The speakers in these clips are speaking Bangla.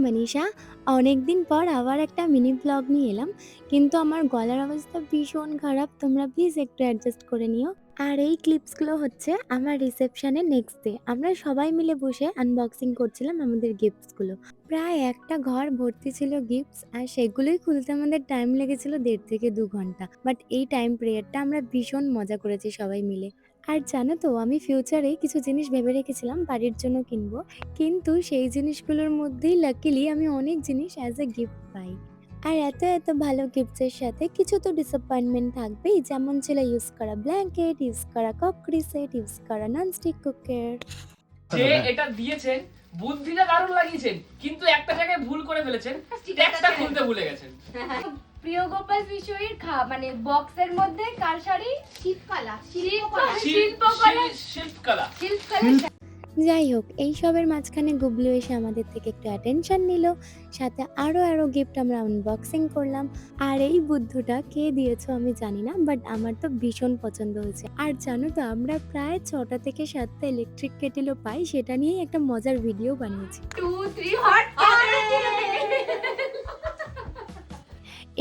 মানিষা। অনেকদিন পর আবার একটা মিনি ব্লগ নিয়ে এলাম। কিন্তু আমার গলার অবস্থা ভীষণ খারাপ। তোমরা প্লিজ একটু অ্যাডজাস্ট করে নিও। আর এই ক্লিপসগুলো হচ্ছে আমার রিসেপশনের নেক্সট ডে। আমরা সবাই মিলে বসে আনবক্সিং করছিলাম আমাদের গিফটসগুলো। প্রায় একটা ঘর ভর্তি ছিল গিফটস, আর সেগুলোই খুলতে আমাদের টাইম লেগেছিল ১.৫ থেকে ২ ঘন্টা। বাট এই টাইম পিরিয়ডটা আমরা ভীষণ মজা করেছি সবাই মিলে। আর জানো তো, আমি ফিউচারে কিছু জিনিস ভেবে রেখেছিলাম বাড়ির জন্য কিনবো। কিন্তু সেই জিনিসগুলোর মধ্যেই লাকিলি আমি অনেক জিনিস অ্যাজ এ গিফট পাই। আর এত ভালো গিফটসের সাথে কিছু তো ডিসঅ্যাপয়েন্টমেন্ট থাকবেই, যেমন ছিল ইউজ করা ব্ল্যাঙ্কেট, ইউজ করা ক্রকরি সেট, ইউজ করা ননস্টিক কুকার। যে এটা দিয়েছেন বুদ্ধিটা দারুণ লাগিয়েছেন, কিন্তু একটা জায়গায় ভুল করে ফেলেছেন, ট্যাগটা খুলতে ভুলে গেছেন। প্রিয় গোপাল বিষয়ের মানে বক্সের মধ্যে কার শাড়ি? শিল্পকলা। শিল্পকলা। যাই হোক, এইসবের মাঝখানে গুবলু এসে আমাদের থেকে একটু অ্যাটেনশন নিল। সাথে আরও গিফট আমরা আনবক্সিং করলাম। আর এই বুদ্ধটা কে দিয়েছো আমি জানি না, বাট আমার তো ভীষণ পছন্দ হয়েছে। আর জানো তো, আমরা প্রায় ৬টা থেকে ৭টা ইলেকট্রিক কেটেলও পাই, সেটা নিয়েই একটা মজার ভিডিও বানিয়েছি। 2 3 হট।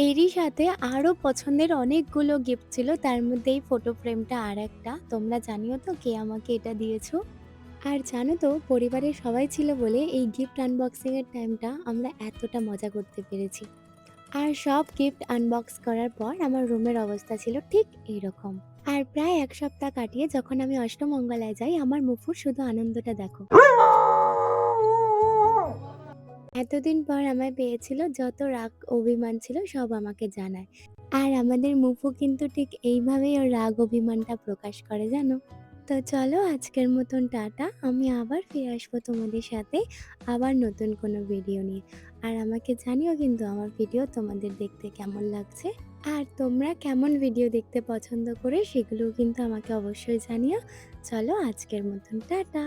এরই সাথে আরও পছন্দের অনেকগুলো গিফট ছিল, তার মধ্যে এই ফটো ফ্রেমটা আর একটা। তোমরা জানিও তো কে আমাকে এটা দিয়েছো। আর জানো তো, পরিবারের সবাই ছিল বলে এই গিফট আনবক্সিং এর টাইমটা আমরা এতটা মজা করতে পেরেছি। আর সব গিফট আনবক্স করার পর আমার রুমের অবস্থা ছিল ঠিক এইরকম। আর প্রায় ১ সপ্তাহ কাটিয়ে যখন আমি অষ্টমঙ্গলায় যাই, আমার মুফুর শুধু আনন্দটা দেখো। এতদিন পর আমায় পেয়েছিল, যত রাগ অভিমান ছিল সব আমাকে জানায়। আর আমাদের মুফু কিন্তু ঠিক এইভাবেই ওর রাগ অভিমানটা প্রকাশ করে, জানো। তো চলো, আজকের মতন টাটা। আমি আবার ফিরে আসবো তোমাদের সাথে আবার নতুন কোনো ভিডিও নিয়ে। আর আমাকে জানিও কিন্তু আমার ভিডিও তোমাদের দেখতে কেমন লাগছে। আর তোমরা কেমন ভিডিও দেখতে পছন্দ করে সেগুলোও কিন্তু আমাকে অবশ্যই জানিও। চলো, আজকের মতন টাটা।